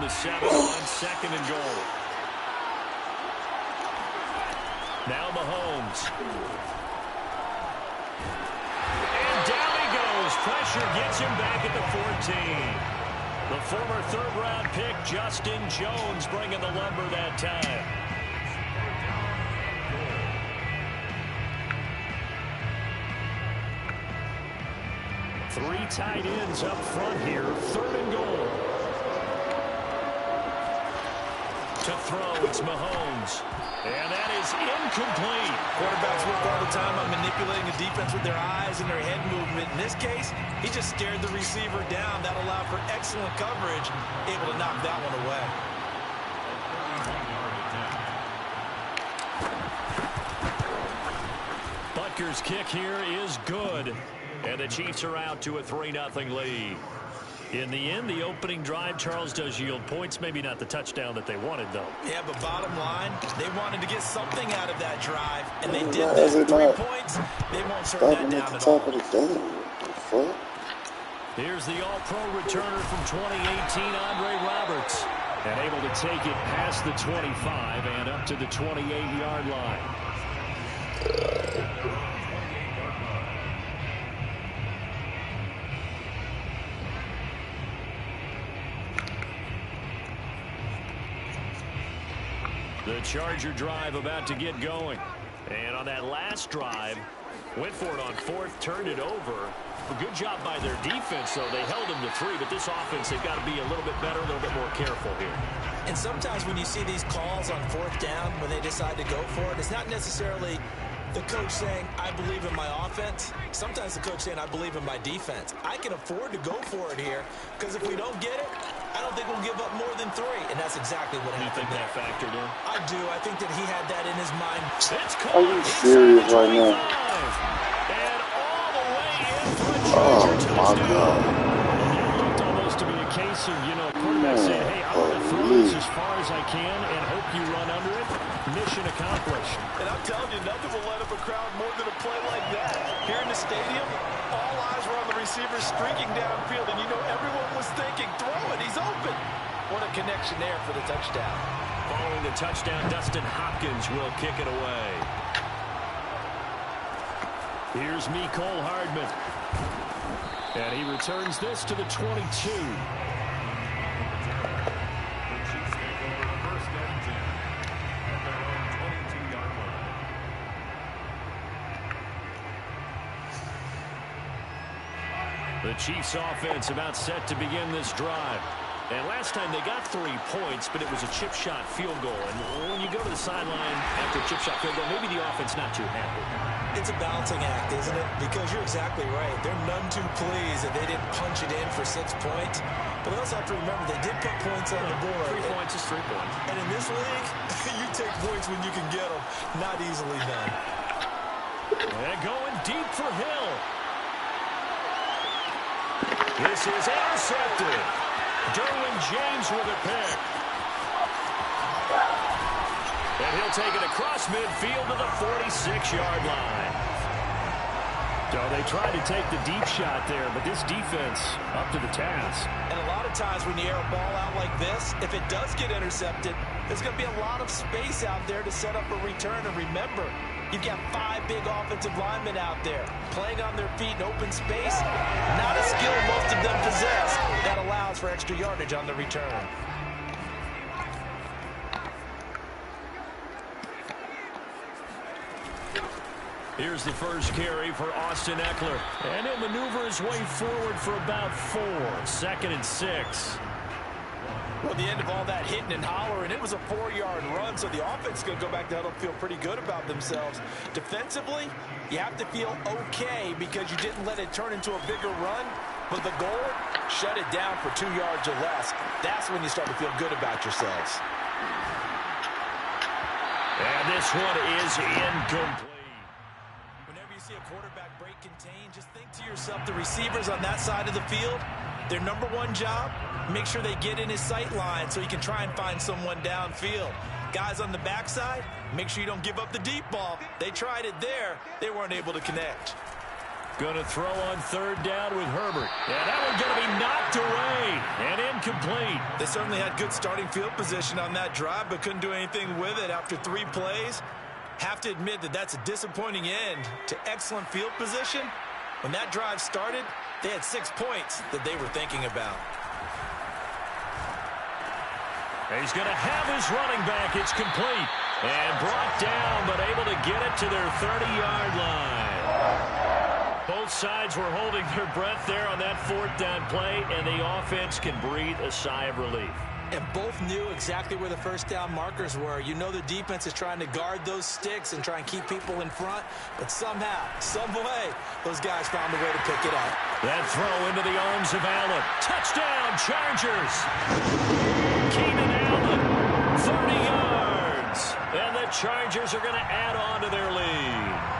the 7 on 2nd and goal. Now Mahomes. And down he goes. Pressure gets him back at the 14. The former third-round pick, Justin Jones, bringing the lumber that time. Three tight ends up front here. 3rd and goal. To throw, it's Mahomes. And that is incomplete. Quarterbacks work all the time on manipulating the defense with their eyes and their head movement. In this case, he just stared the receiver down. That allowed for excellent coverage, able to knock that one away. Butker's kick here is good. And the Chiefs are out to a 3-0 lead. In the end, the opening drive, Charles, does yield points. Maybe not the touchdown that they wanted, though. Yeah, but bottom line, they wanted to get something out of that drive, and they did that. 3 points, they won't turn that down at all. Here's the all-pro returner from 2018, Andre Roberts. And able to take it past the 25 and up to the 28-yard line. The Charger drive about to get going. And on that last drive, went for it on 4th, turned it over. A good job by their defense, though. They held them to 3, but this offense, they've got to be a little bit better, a little bit more careful here. And sometimes when you see these calls on 4th down, when they decide to go for it, it's not necessarily the coach saying, I believe in my offense. Sometimes the coach saying, I believe in my defense. I can afford to go for it here, because if we don't get it, I don't think we'll give up more than 3, and that's exactly what happened. You think that factored in? I do. I think that he had that in his mind. It's caught. Are you serious right now? And all the way in for a Oh Charger my touchdown. God. It looked almost to be a case of, quarterback saying, hey, I'm going to throw this as far as I can and hope you run under it. Mission accomplished. And I'm telling you, nothing will light up a crowd more than a play like that. Here in the stadium, all eyes were on the receiver streaking downfield, and everyone was thinking, throw it, he's open. What a connection there for the touchdown. Following the touchdown, Dustin Hopkins will kick it away. Here's Mecole Hardman. And he returns this to the 22. The Chiefs offense about set to begin this drive. And last time they got 3 points, but it was a chip shot field goal. And when you go to the sideline after a chip shot field goal, maybe the offense not too happy. It's a balancing act, isn't it? Because you're exactly right. They're none too pleased that they didn't punch it in for 6 points. But we also have to remember they did put points on the board. 3 points is 3 points. And in this league, you take points when you can get them. Not easily done. And going deep for Hill. This is intercepted. Derwin James with a pick. And he'll take it across midfield to the 46-yard line. So they tried to take the deep shot there, but this defense up to the task. And a lot of times when you air a ball out like this, if it does get intercepted, there's going to be a lot of space out there to set up a return. And remember, you've got 5 big offensive linemen out there playing on their feet in open space. Not a skill most of them possess. That allows for extra yardage on the return. Here's the first carry for Austin Eckler. And he'll maneuver his way forward for about 4. 2nd and 6. Well, the end of all that hitting and hollering, it was a 4-yard run, so the offense is going to go back to huddle and feel pretty good about themselves. Defensively, you have to feel okay because you didn't let it turn into a bigger run, but the goal, shut it down for 2 yards or less. That's when you start to feel good about yourselves. And this one is incomplete. Whenever you see a quarterback break contain, just think to yourself, the receivers on that side of the field, their number one job, make sure they get in his sight line so he can try and find someone downfield. Guys on the backside, make sure you don't give up the deep ball. They tried it there. They weren't able to connect. Going to throw on third down with Herbert. And that one's going to be knocked away and incomplete. They certainly had good starting field position on that drive, but couldn't do anything with it after 3 plays. Have to admit that that's a disappointing end to excellent field position. When that drive started, they had 6 points that they were thinking about. He's going to have his running back. It's complete. And brought down, but able to get it to their 30-yard line. Both sides were holding their breath there on that 4th down play, and the offense can breathe a sigh of relief. And both knew exactly where the first down markers were. You know the defense is trying to guard those sticks and try and keep people in front, but somehow, some way, those guys found a way to pick it up. That throw into the arms of Allen. Touchdown, Chargers! Keenan Allen, 30 yards. And the Chargers are going to add on to their lead.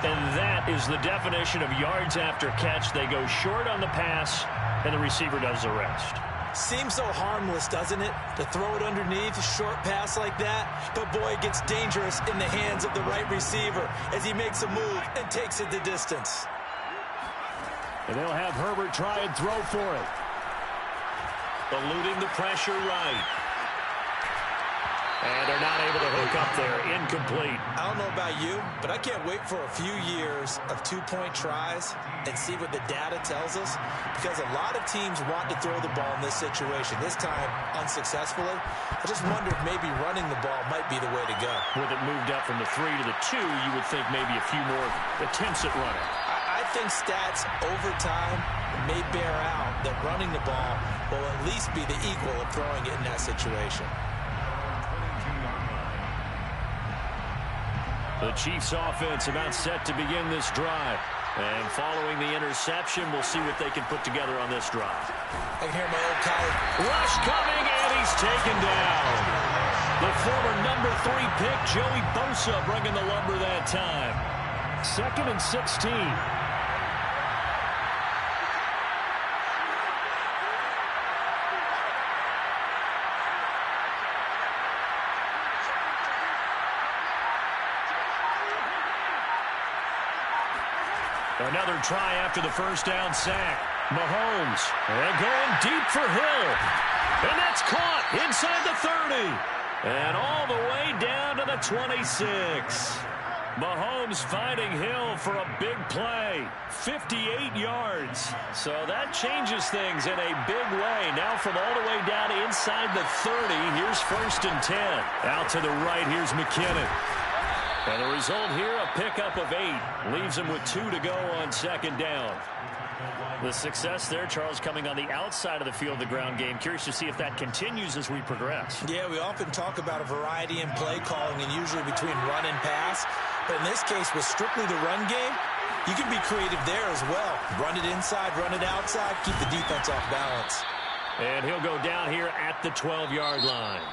And that is the definition of yards after catch. They go short on the pass, and the receiver does the rest. Seems so harmless, doesn't it? To throw it underneath, a short pass like that. But, boy, it gets dangerous in the hands of the right receiver as he makes a move and takes it the distance. And they'll have Herbert try and throw for it. Eluding the pressure right. And they're not able to hook up there. Incomplete. I don't know about you, but I can't wait for a few years of 2-point tries and see what the data tells us, because a lot of teams want to throw the ball in this situation. This time, unsuccessfully. I just wonder if maybe running the ball might be the way to go. With it moved up from the 3 to the 2, you would think maybe a few more attempts at running. I think stats over time may bear out that running the ball will at least be the equal of throwing it in that situation. The Chiefs offense about set to begin this drive. And following the interception, we'll see what they can put together on this drive. I can hear my old colleague. Rush coming, and he's taken down. The former number 3 pick, Joey Bosa, bringing the lumber that time. 2nd and 16. Another try after the first down sack. Mahomes, and going deep for Hill. And that's caught inside the 30. And all the way down to the 26. Mahomes finding Hill for a big play. 58 yards. So that changes things in a big way. Now from all the way down inside the 30, here's 1st and 10. Out to the right, here's McKinnon. And the result here, a pickup of 8. Leaves him with 2 to go on 2nd down. The success there, Charles, coming on the outside of the field, the ground game. Curious to see if that continues as we progress. Yeah, we often talk about a variety in play calling and usually between run and pass. But in this case, with strictly the run game, you can be creative there as well. Run it inside, run it outside, keep the defense off balance. And he'll go down here at the 12-yard line.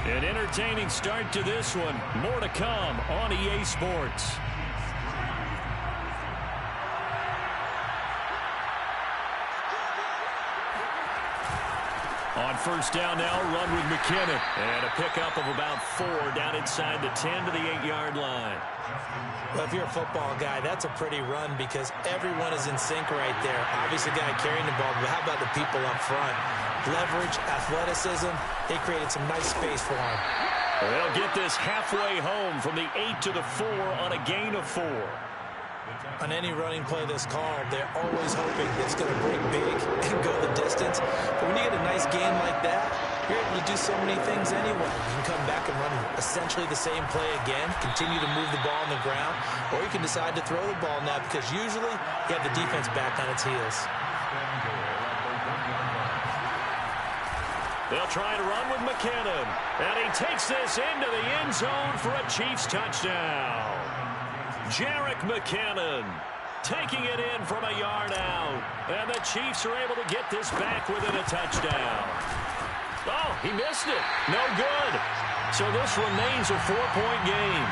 An entertaining start to this one. More to come on EA Sports. On 1st down now, run with McKinnon. And a pickup of about 4 down inside the 10 to the 8-yard line. Well, if you're a football guy, that's a pretty run because everyone is in sync right there. Obviously, the guy carrying the ball, but how about the people up front? Leverage, athleticism, they created some nice space for him. They'll get this halfway home from the 8 to the 4 on a gain of 4. On any running play that's called, they're always hoping it's going to break big and go the distance. But when you get a nice gain like that, you're able to do so many things anyway. You can come back and run essentially the same play again, continue to move the ball on the ground, or you can decide to throw the ball now because usually you have the defense back on its heels. They'll try to run with McKinnon. And he takes this into the end zone for a Chiefs touchdown. Jerick McKinnon taking it in from a yard out. And the Chiefs are able to get this back within a touchdown. Oh, he missed it. No good. So this remains a 4-point game.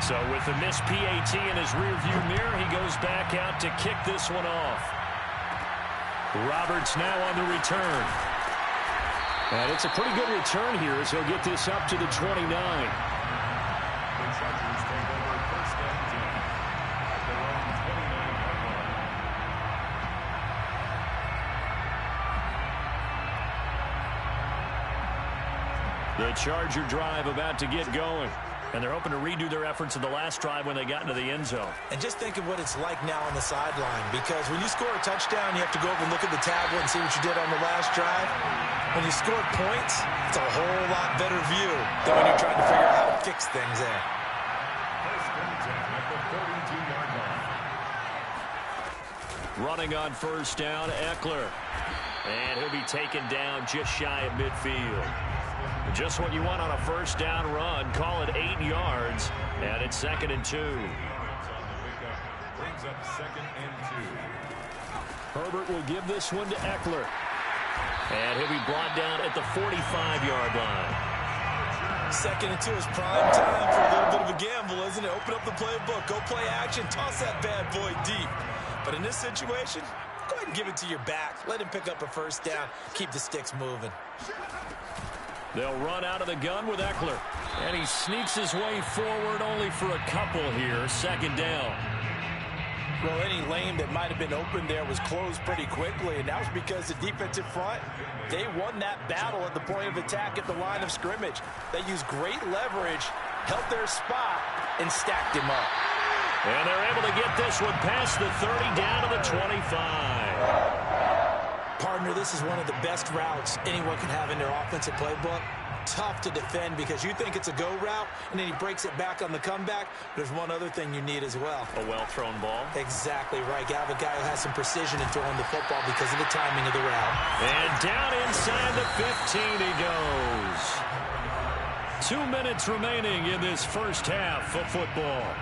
So with the missed PAT in his rearview mirror, he goes back out to kick this one off. Roberts now on the return. And it's a pretty good return here as he'll get this up to the 29. The Charger drive about to get going. And they're hoping to redo their efforts in the last drive when they got into the end zone. And just think of what it's like now on the sideline, because when you score a touchdown, you have to go over and look at the tablet and see what you did on the last drive. When you scored points, it's a whole lot better view than when you're trying to figure out how to fix things there. Running on first down, Eckler. And he'll be taken down just shy of midfield. Just what you want on a first down run. Call it 8 yards, and it's 2nd and 2. Brings up 2nd and 2. Herbert will give this one to Eckler. And he'll be brought down at the 45-yard line. 2nd and 2 is prime time for a little bit of a gamble, isn't it? Open up the playbook, go play action, toss that bad boy deep. But in this situation, go ahead and give it to your back. Let him pick up a first down. Keep the sticks moving. They'll run out of the gun with Eckler. And he sneaks his way forward only for a couple here. 2nd down. Well, any lane that might have been open there was closed pretty quickly, and that was because the defensive front, they won that battle at the point of attack at the line of scrimmage. They used great leverage, held their spot, and stacked him up. And they're able to get this one past the 30 down to the 25. Partner, this is one of the best routes anyone can have in their offensive playbook. Tough to defend because you think it's a go route, and then he breaks it back on the comeback. There's one other thing you need as well. A well-thrown ball. Exactly right. You have a guy who has some precision in throwing the football because of the timing of the route. And down inside the 15 he goes. 2 minutes remaining in this first half of football.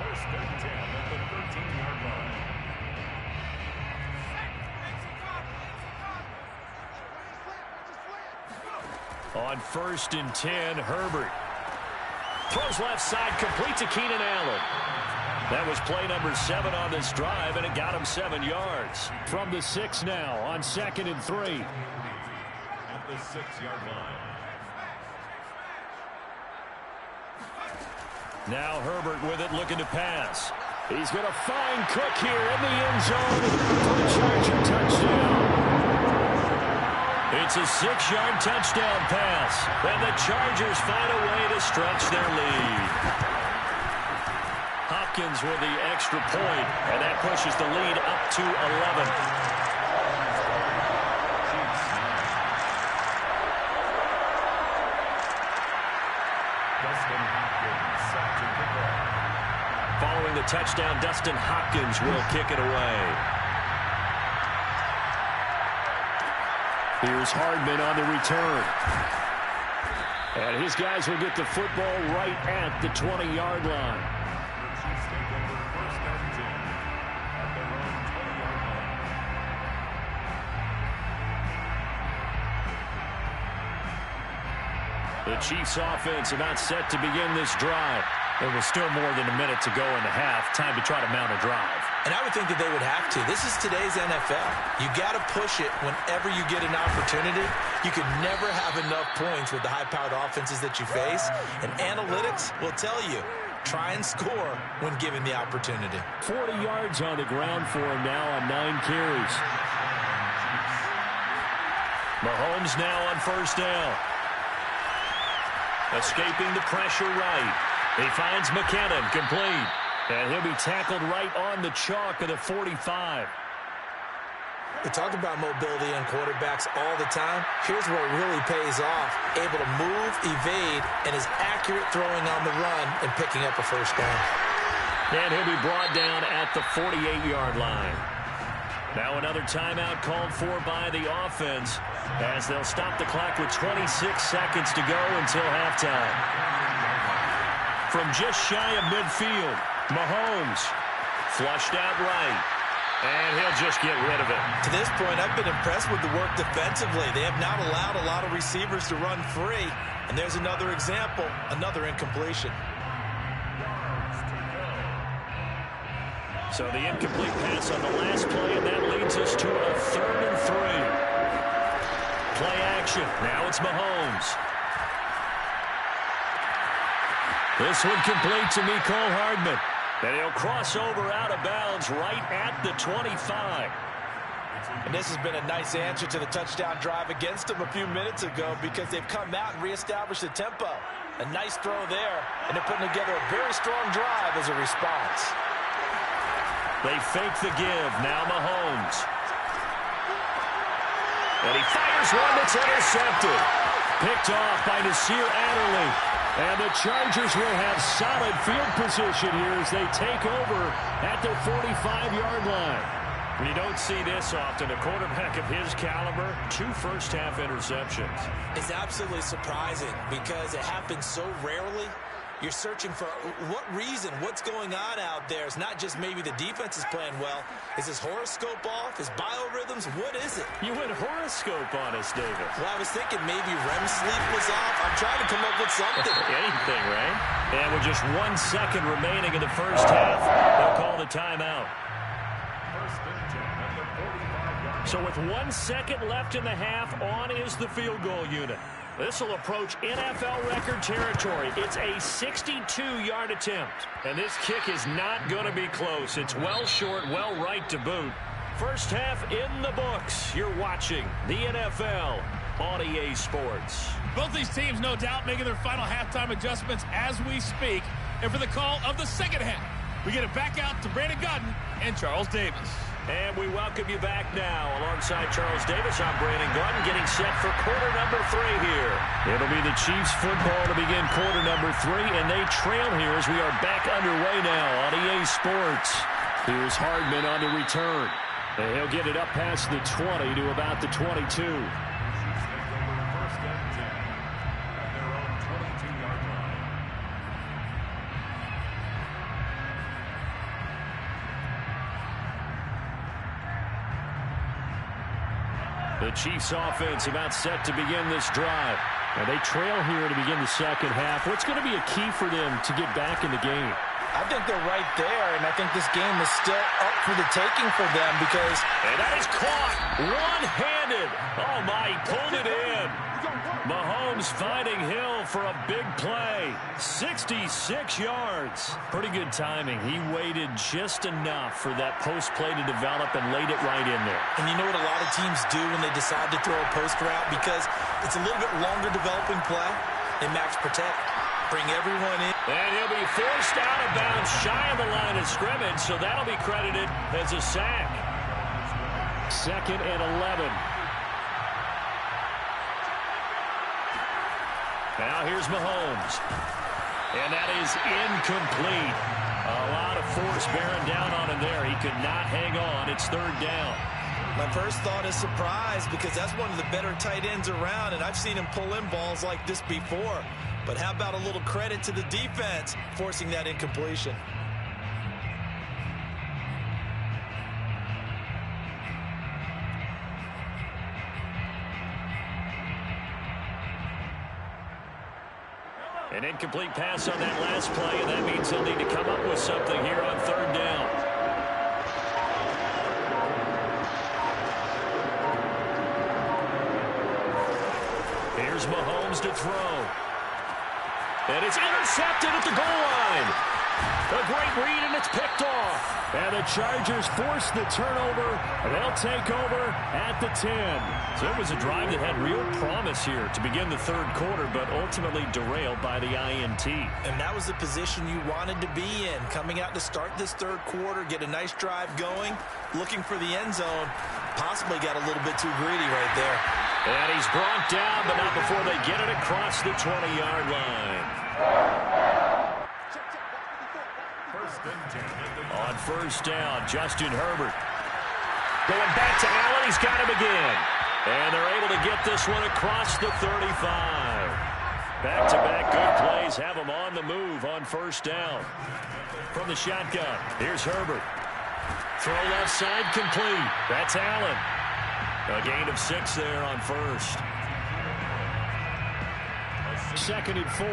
First and 10 at the 13-yard line. On 1st and 10, Herbert. Throws left side, complete to Keenan Allen. That was play number 7 on this drive, and it got him 7 yards. From the 6 now on 2nd and 3. At the 6-yard line. Now Herbert with it, looking to pass. He's going to find Cook here in the end zone for the Charger touchdown. It's a 6-yard touchdown pass, and the Chargers find a way to stretch their lead. Hopkins with the extra point, and that pushes the lead up to 11. Following the touchdown, Dustin Hopkins will kick it away. Here's Hardman on the return. And his guys will get the football right at the 20-yard line. The Chiefs offense about set to begin this drive. There was still more than a minute to go in the half. Time to try to mount a drive. And I would think that they would have to. This is today's NFL. You got to push it whenever you get an opportunity. You can never have enough points with the high-powered offenses that you face. And analytics will tell you, try and score when given the opportunity. 40 yards on the ground for him now on 9 carries. Mahomes now on first down. Escaping the pressure right. He finds McKinnon complete. And he'll be tackled right on the chalk of the 45. We talk about mobility on quarterbacks all the time. Here's where it really pays off. Able to move, evade, and is accurate throwing on the run and picking up a first down. And he'll be brought down at the 48-yard line. Now another timeout called for by the offense as they'll stop the clock with 26 seconds to go until halftime. From just shy of midfield, Mahomes flushed out right, and he'll just get rid of it. To this point, I've been impressed with the work defensively. They have not allowed a lot of receivers to run free, and there's another example, another incompletion. So the incomplete pass on the last play, and that leads us to a 3rd and 3. Play action. Now it's Mahomes. This one complete to Mecole Hardman. And he'll cross over out of bounds right at the 25. And this has been a nice answer to the touchdown drive against them a few minutes ago because they've come out and reestablished the tempo. A nice throw there, and they're putting together a very strong drive as a response. They fake the give. Now Mahomes. And he fires one that's intercepted. Picked off by Nasir Adderley. And the Chargers will have solid field position here as they take over at their 45-yard line. You don't see this often. A quarterback of his caliber, 2 first-half interceptions. It's absolutely surprising because it happens so rarely. You're searching for what reason, what's going on out there. It's not just maybe the defense is playing well. Is his horoscope off? His biorhythms? What is it? You went horoscope on us, David. Well, I was thinking maybe REM sleep was off. I'm trying to come up with something. Anything, right? And with just 1 second remaining in the first half, they'll call the timeout. So with 1 second left in the half, on is the field goal unit. This will approach NFL record territory. It's a 62-yard attempt. And this kick is not going to be close. It's well short, well right to boot. First half in the books. You're watching the NFL on EA Sports. Both these teams, no doubt, making their final halftime adjustments as we speak. And for the call of the second half, we get it back out to Brandon Gordon and Charles Davis. And we welcome you back now. Alongside Charles Davis, I'm Brandon Gordon, getting set for quarter number 3 here. It'll be the Chiefs football to begin quarter number 3, and they trail here as we are back underway now on EA Sports. Here's Hardman on the return. And he'll get it up past the 20 to about the 22. The Chiefs offense about set to begin this drive. And they trail here to begin the second half. What's going to be a key for them to get back in the game? I think they're right there, and I think this game is still up for the taking for them because... And that is caught one-handed. Oh, my, he pulled it in. Mahomes finding Hill for a big play. 66 yards. Pretty good timing. He waited just enough for that post play to develop and laid it right in there. And you know what a lot of teams do when they decide to throw a post route? Because it's a little bit longer developing play. They max protect. Bring everyone in. And he'll be forced out of bounds shy of the line of scrimmage, so that'll be credited as a sack. 2nd and 11. Now here's Mahomes. And that is incomplete. A lot of force bearing down on him there. He could not hang on. It's 3rd down. My first thought is surprise because that's one of the better tight ends around, and I've seen him pull in balls like this before. But how about a little credit to the defense forcing that incompletion? An incomplete pass on that last play, and that means he'll need to come up with something here on 3rd down. Here's Mahomes to throw. And it's intercepted at the goal line. A great read, and it's picked off. And the Chargers force the turnover. They'll take over at the 10. So it was a drive that had real promise here to begin the 3rd quarter, but ultimately derailed by the INT. And that was the position you wanted to be in. Coming out to start this 3rd quarter, get a nice drive going, looking for the end zone. Possibly got a little bit too greedy right there. And he's brought down, but not before they get it across the 20-yard line. On 1st down, Justin Herbert. Going back to Allen, he's got him again. And they're able to get this one across the 35. Back-to-back good plays have him on the move on 1st down. From the shotgun, here's Herbert. Throw left side complete. That's Allen. A gain of 6 there on 1st. 2nd and 4.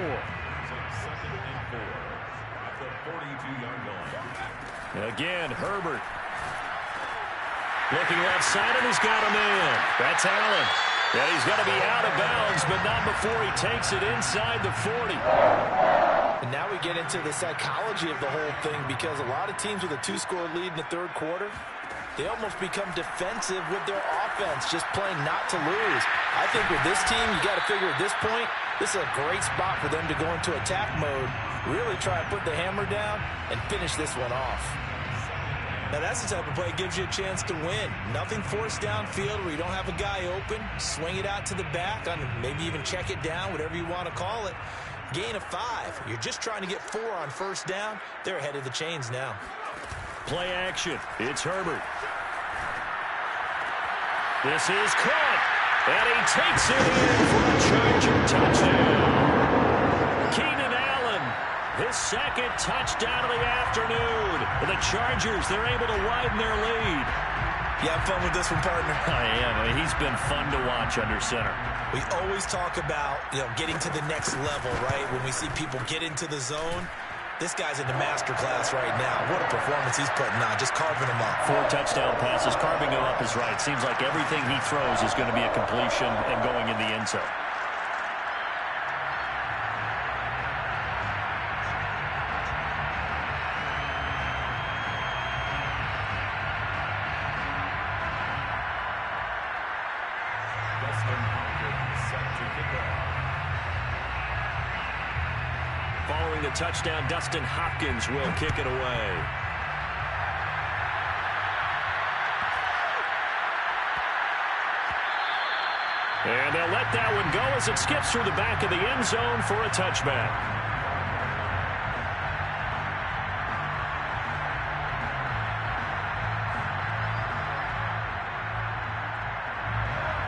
Again, Herbert. Looking left side, and he's got him in. That's Allen. And he's going to be out of bounds, but not before he takes it inside the 40. And now we get into the psychology of the whole thing, because a lot of teams with a 2-score lead in the third quarter, they almost become defensive with their offense, just playing not to lose. I think with this team, you got to figure at this point, this is a great spot for them to go into attack mode, really try and put the hammer down and finish this one off. Now that's the type of play that gives you a chance to win. Nothing forced downfield where you don't have a guy open. Swing it out to the back, maybe even check it down, whatever you want to call it. Gain of 5. You're just trying to get 4 on first down. They're ahead of the chains now. Play action. It's Herbert. This is caught. And he takes it in for a Charger touchdown. Keenan Allen, his second touchdown of the afternoon. The Chargers, they're able to widen their lead. You have fun with this one, partner? I am. He's been fun to watch under center. We always talk about, getting to the next level, right? When we see people get into the zone, this guy's in the master class right now. What a performance he's putting on, just carving them up. 4 touchdown passes, carving them up is right. Seems like everything he throws is going to be a completion and going in the end zone. Following the touchdown, Dustin Hopkins will kick it away. And they'll let that one go as it skips through the back of the end zone for a touchback.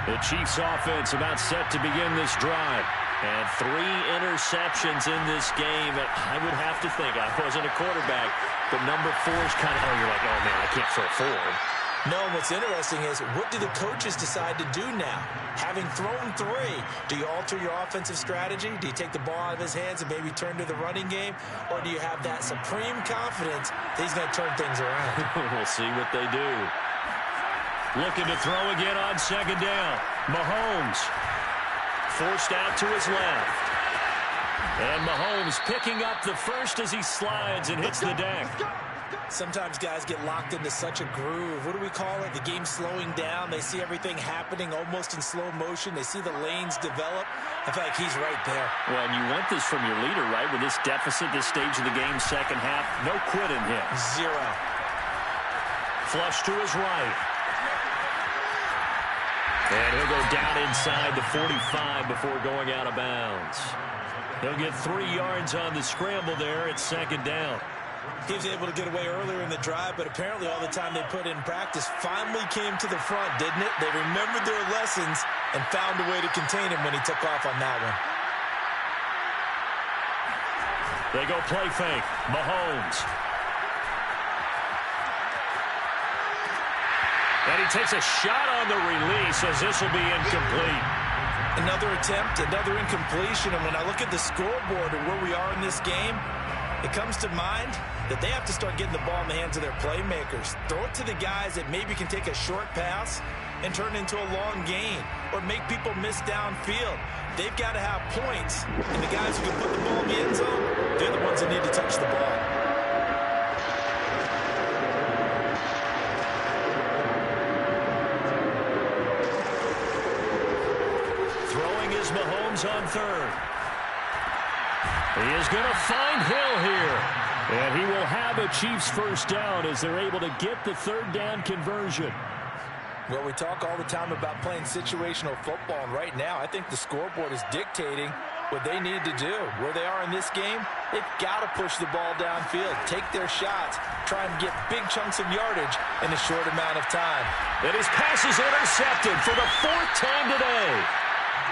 The Chiefs offense about set to begin this drive. And 3 interceptions in this game. I would have to think, I wasn't a quarterback, but number 4 is kind of, you're like, oh, man, I can't throw 4. No, what's interesting is, what do the coaches decide to do now? Having thrown 3, do you alter your offensive strategy? Do you take the ball out of his hands and maybe turn to the running game? Or do you have that supreme confidence that he's going to turn things around? We'll see what they do. Looking to throw again on second down. Mahomes. Forced out to his left. And Mahomes picking up the first as he slides and hits the deck. Sometimes guys get locked into such a groove. What do we call it? The game slowing down. They see everything happening almost in slow motion. They see the lanes develop. I feel like he's right there. Well, and you want this from your leader, right? With this deficit, this stage of the game, second half, no quitting him. 0. Flush to his right. And he'll go down inside the 45 before going out of bounds. He'll get 3 yards on the scramble there at second down. He was able to get away earlier in the drive, but apparently all the time they put in practice finally came to the front, didn't it? They remembered their lessons and found a way to contain him when he took off on that one. They go play fake. Mahomes. And he takes a shot on the release as this will be incomplete. Another attempt, another incompletion. And when I look at the scoreboard and where we are in this game, it comes to mind that they have to start getting the ball in the hands of their playmakers. Throw it to the guys that maybe can take a short pass and turn it into a long gain or make people miss downfield. They've got to have points. And the guys who can put the ball in the end zone, they're the ones that need to touch the ball. Mahomes on third. He is going to find Hill here. And he will have a Chiefs first down as they're able to get the third down conversion. Well, we talk all the time about playing situational football, and right now I think the scoreboard is dictating what they need to do. Where they are in this game, they've got to push the ball downfield, take their shots, try and get big chunks of yardage in a short amount of time. And his pass is intercepted for the 4th time today.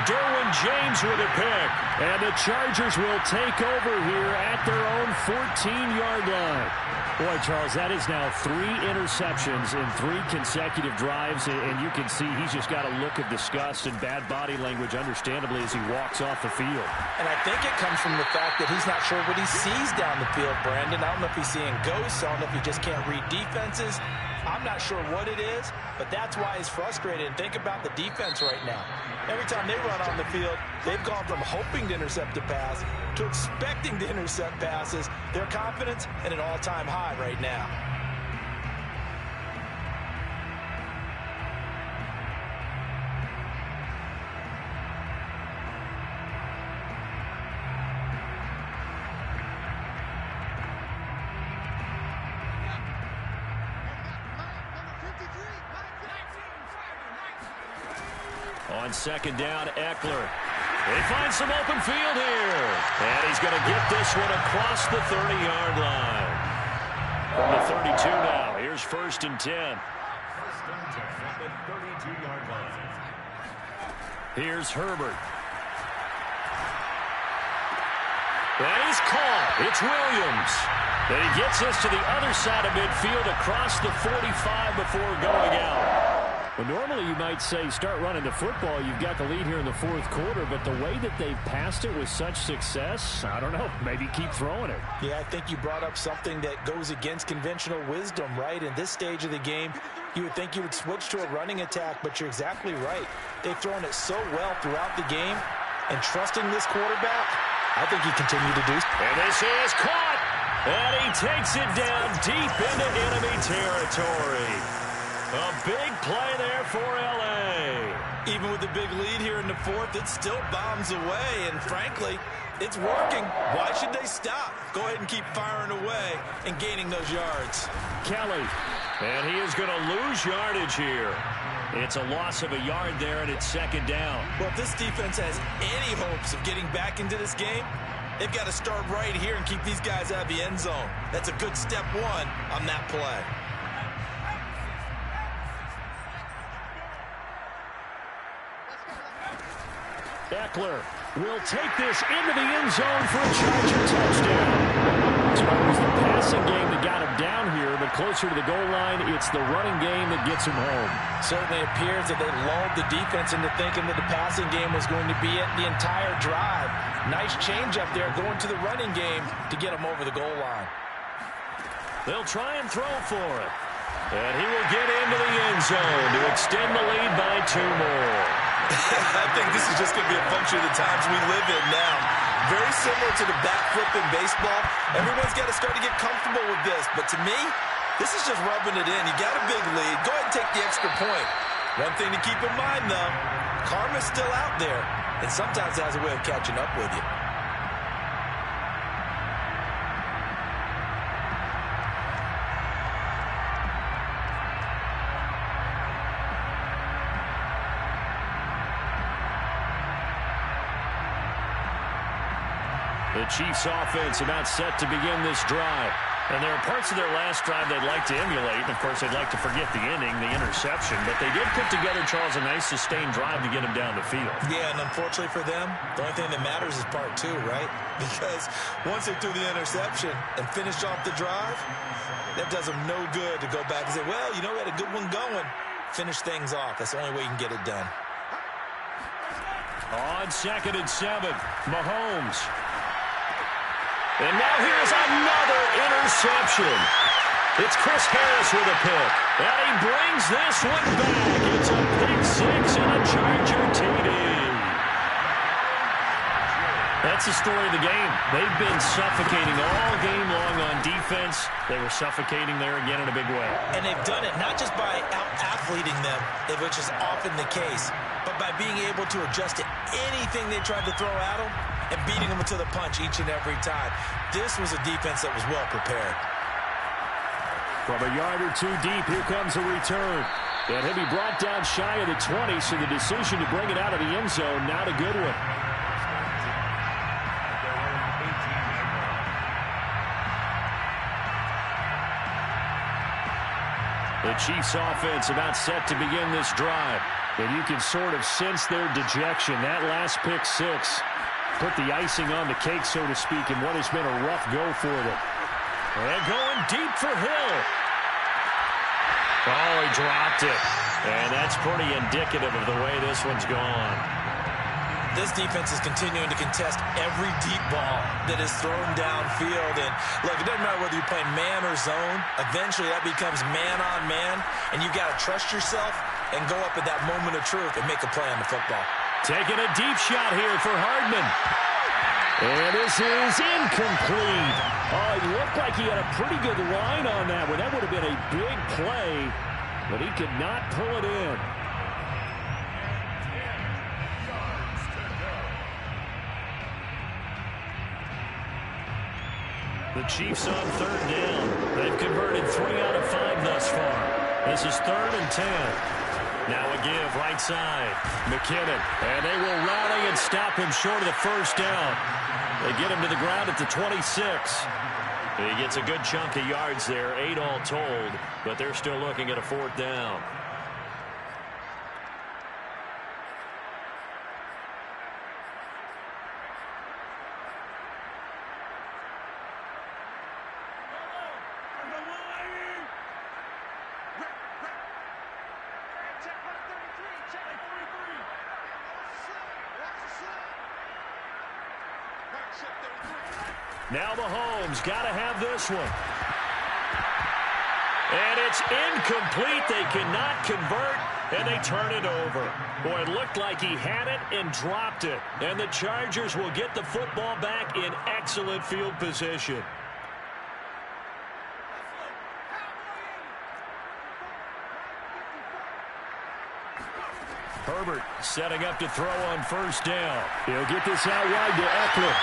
Derwin James with a pick. And the Chargers will take over here at their own 14-yard line. Boy, Charles, that is now 3 interceptions in 3 consecutive drives, and you can see he's just got a look of disgust and bad body language, understandably, as he walks off the field. And I think it comes from the fact that he's not sure what he sees down the field, Brandon. I don't know if he's seeing ghosts. I don't know if he just can't read defenses. I'm not sure what it is, but that's why he's frustrated. And think about the defense right now. Every time they run on the field, they've gone from hoping to intercept a pass to expecting to intercept passes. Their confidence at an all-time high right now. On second down, Eckler. They find some open field here. And he's going to get this one across the 30-yard line. From the 32 now. Here's 1st and 10. First and 10 at the 32-yard line. Here's Herbert. And he's caught. It's Williams. And he gets us to the other side of midfield across the 45 before going out. Well, normally you might say start running the football. You've got the lead here in the 4th quarter, but the way that they've passed it with such success, I don't know, maybe keep throwing it. Yeah, I think you brought up something that goes against conventional wisdom, right? In this stage of the game, you would think you would switch to a running attack, but you're exactly right. They've thrown it so well throughout the game, and trusting this quarterback, I think you continue to do so. And this is caught, and he takes it down deep into enemy territory. A big play there for L.A. Even with the big lead here in the 4th, it still bombs away, and frankly, it's working. Why should they stop? Go ahead and keep firing away and gaining those yards. Kelly, and he is going to lose yardage here. It's a loss of a yard there, and it's 2nd down. Well, if this defense has any hopes of getting back into this game, they've got to start right here and keep these guys out of the end zone. That's a good step 1 on that play. Eckler will take this into the end zone for a Charger touchdown. So it was the passing game that got him down here, but closer to the goal line, it's the running game that gets him home. Certainly appears that they lulled the defense into thinking that the passing game was going to be it the entire drive. Nice change up there going to the running game to get him over the goal line. They'll try and throw for it. And he will get into the end zone to extend the lead by 2 more. I think this is just going to be a function of the times we live in now. Very similar to the back flip in baseball. Everyone's got to start to get comfortable with this. But to me, this is just rubbing it in. You got a big lead. Go ahead and take the extra point. One thing to keep in mind, though, karma's still out there. And sometimes it has a way of catching up with you. The Chiefs offense about set to begin this drive. And there are parts of their last drive they'd like to emulate. And, of course, they'd like to forget the ending, the interception. But they did put together, Charles, a nice sustained drive to get them down the field. Yeah, and unfortunately for them, the only thing that matters is part 2, right? Because once they threw the interception and finished off the drive, that does them no good to go back and say, well, you know, we had a good one going. Finish things off. That's the only way you can get it done. On 2nd and 7, Mahomes. And now here's another interception. It's Chris Harris with a pick. And he brings this one back. It's a pick 6 and a Charger TD. That's the story of the game. They've been suffocating all game long on defense. They were suffocating there again in a big way. And they've done it not just by out-athleting them, which is often the case, but by being able to adjust to anything they tried to throw at them and beating them to the punch each and every time. This was a defense that was well prepared. From a yard or 2 deep, here comes a return. And he'll be brought down shy of the 20, so the decision to bring it out of the end zone, not a good one. The Chiefs offense about set to begin this drive. And you can sort of sense their dejection. That last pick six put the icing on the cake, so to speak, in what has been a rough go for them. And going deep for Hill. Oh, he dropped it. And that's pretty indicative of the way this one's gone. This defense is continuing to contest every deep ball that is thrown downfield. And look, it doesn't matter whether you're playing man or zone. Eventually, that becomes man on man. And you've got to trust yourself and go up at that moment of truth and make a play on the football. Taking a deep shot here for Hardman. And this is incomplete. Oh, it looked like he had a pretty good line on that one. That would have been a big play, but he could not pull it in. The Chiefs on third down. They've converted 3 out of 5 thus far. This is 3rd and 10. Now a give right side. McKinnon. And they will rally and stop him short of the first down. They get him to the ground at the 26. He gets a good chunk of yards there, 8 all told, but they're still looking at a 4th down. Now Mahomes got to have this one. And it's incomplete. They cannot convert, and they turn it over. Boy, it looked like he had it and dropped it. And the Chargers will get the football back in excellent field position. Herbert setting up to throw on first down. He'll get this out wide to Eckler.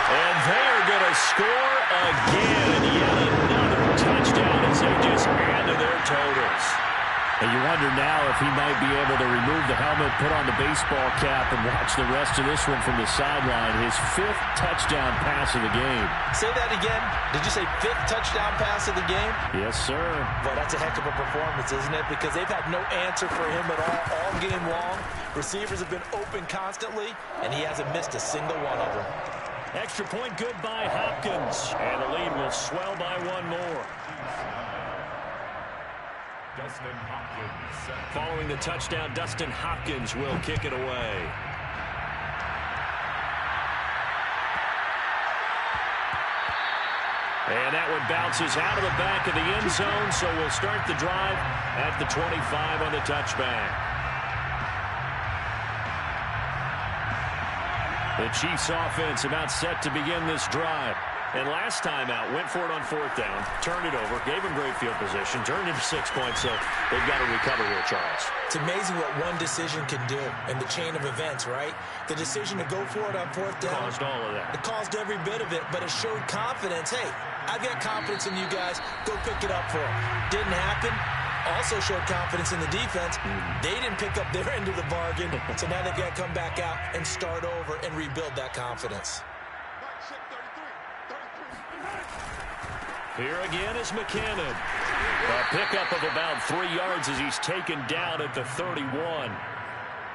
And they are going to score again. Yet another touchdown as they just add to their totals. And you wonder now if he might be able to remove the helmet, put on the baseball cap, and watch the rest of this one from the sideline. His 5th touchdown pass of the game. Say that again. Did you say 5th touchdown pass of the game? Yes, sir. Well, that's a heck of a performance, isn't it? Because they've had no answer for him at all game long. Receivers have been open constantly, and he hasn't missed a single one of them. Extra point good by Hopkins. And the lead will swell by 1 more. Dustin Hopkins. Following the touchdown, Dustin Hopkins will kick it away. And that one bounces out of the back of the end zone, so we'll start the drive at the 25 on the touchback. The Chiefs offense about set to begin this drive. And last time out, went for it on 4th down, turned it over, gave him great field position, turned into 6 points, so they've got to recover here, Charles. It's amazing what one decision can do in the chain of events, right? The decision to go for it on 4th down. Caused all of that. It caused every bit of it, but it showed confidence. Hey, I've got confidence in you guys. Go pick it up for them. Didn't happen. Also showed confidence in the defense. They didn't pick up their end of the bargain, so now they've got to come back out and start over and rebuild that confidence. Here again is McKinnon. A pickup of about 3 yards as he's taken down at the 31.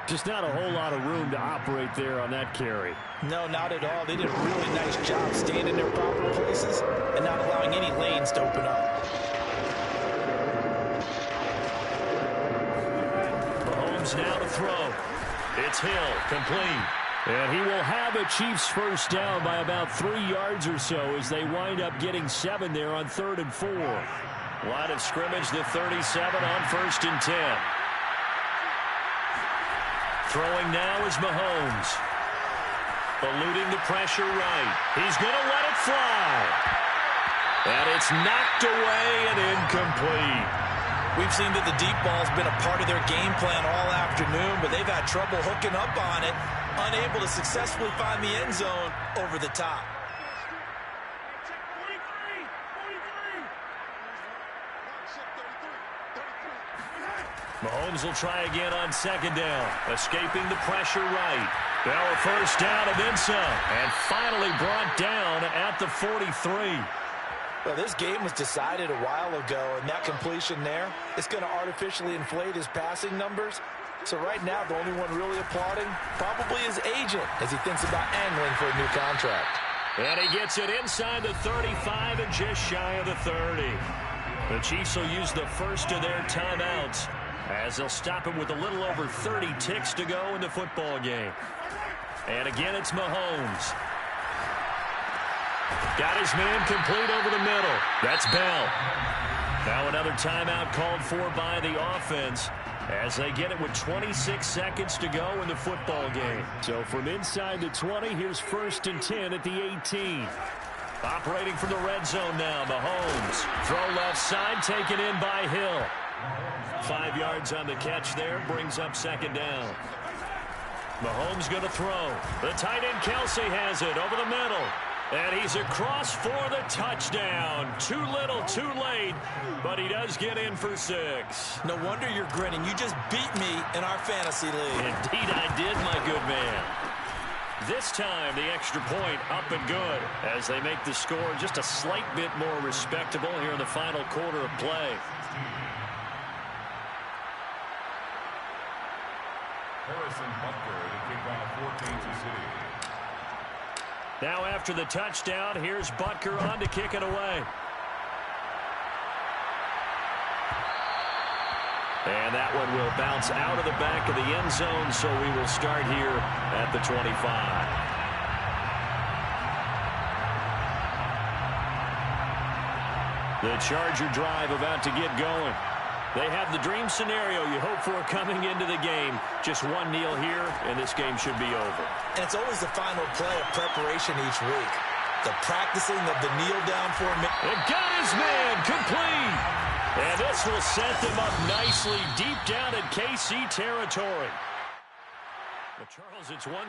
Just not a whole lot of room to operate there on that carry. No, not at all. They did a really nice job staying in their proper places and not allowing any lanes to open up. Mahomes now to throw. It's Hill, complete. And he will have a Chiefs first down by about 3 yards or so as they wind up getting 7 there on 3rd and 4. Line of scrimmage, the 37 on 1st and 10. Throwing now is Mahomes. Eluding the pressure right. He's going to let it fly. And it's knocked away and incomplete. We've seen that the deep ball's been a part of their game plan all afternoon, but they've had trouble hooking up on it, unable to successfully find the end zone over the top. Mahomes will try again on 2nd down, escaping the pressure right. Now a first down and then some, and finally brought down at the 43. Well, this game was decided a while ago, and that completion there is going to artificially inflate his passing numbers. So right now, the only one really applauding probably his agent as he thinks about angling for a new contract. And he gets it inside the 35 and just shy of the 30. The Chiefs will use the first of their timeouts as they'll stop it with a little over 30 ticks to go in the football game. And again, it's Mahomes. Got his man complete over the middle. That's Bell. Now another timeout called for by the offense as they get it with 26 seconds to go in the football game. So from inside the 20, here's 1st and 10 at the 18. Operating from the red zone now, Mahomes. Throw left side, taken in by Hill. 5 yards on the catch there, brings up 2nd down. Mahomes going to throw. The tight end Kelsey has it over the middle. And he's across for the touchdown. Too little, too late, but he does get in for 6. No wonder you're grinning. You just beat me in our fantasy league. Indeed I did, my good man. This time, the extra point up and good as they make the score just a slight bit more respectable here in the final quarter of play. Harrison Butker to kick off for Kansas City. Now after the touchdown, here's Butker on to kick it away. And that one will bounce out of the back of the end zone, so we will start here at the 25. The Charger drive about to get going. They have the dream scenario you hope for coming into the game. Just one kneel here, and this game should be over. And it's always the final play of preparation each week. The practicing of the kneel down formation. And got his man complete. And this will set them up nicely deep down in KC territory. But Charles, it's one.